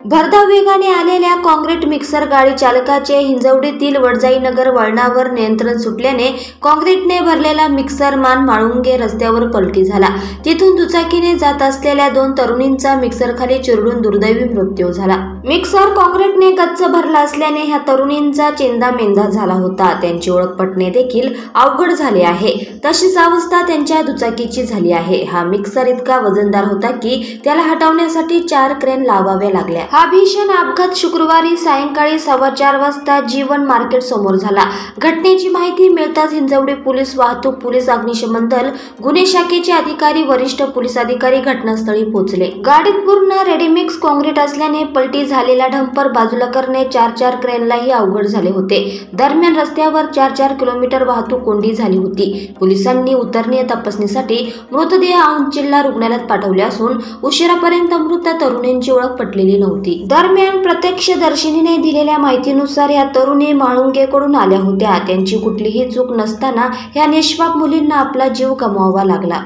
भरधाव वेगाने आलेल्या काँक्रीट मिक्सर गाडी चालकाचे हिंजवडीतील वडजाईनगर वळणावर नियंत्रण सुटल्याने काँक्रीटने भरलेला मिक्सर मान माळुंगे रस्त्यावर पलटी झाला। तिथून दुचाकीने जात असलेल्या 2 तरुणींचा मिक्सरखाली चिरडून दुर्दैवी मृत्यू झाला। मिक्सर काँक्रीटने गच्च भरला असल्याने ह्या तरुणींचा चेंदामेंदा झाला होता। त्यांची ओळख पटणे देखील अवघड झाले आहे। तशीच अवस्था त्यांच्या दुचाकीची झाली आहे। हा मिक्सर इतका वजनदार होता की त्याला हटवण्यासाठी 4 क्रेन लावाव्या लागल्या। हा भीषण अपघात शुक्रवारी सायंकाळी 4:15 वाजता जीवन मार्केट समोर झाला। घटनेची माहिती मिळताच हिंजवडी पोलीस, वाहतूक पोलीस, अग्निशमन दल, गुन्हे शाखेचे अधिकारी, वरिष्ठ पोलीस अधिकारी घटनास्थळी पोहोचले। गाडीत पूर्ण रेडीमिक्स काँक्रीट असल्याने पलटी झालेला डंपर बाजूला करणे 4 क्रेनलाही अवघड झाले होते। दरम्यान रस्त्यावर 4 किलोमीटर वाहतूक कोंडी झाली होती। पोलिसांनी उतरणी तपासणीसाठी मृतदेह औंध जिल्हा रुग्णालयात पाठवले असून उशिरापर्यंत मृत तरुणींची ओळख पटलेली नव्हती। दरम्यान प्रत्यक्षदर्शींनी दिलेल्या माहितीनुसार या तरुणी माळुंगेकडून आल्या होत्या। त्यांची कुठलीही चूक नसताना या निष्पाप मुलींना आपला जीव गमवावा लागला।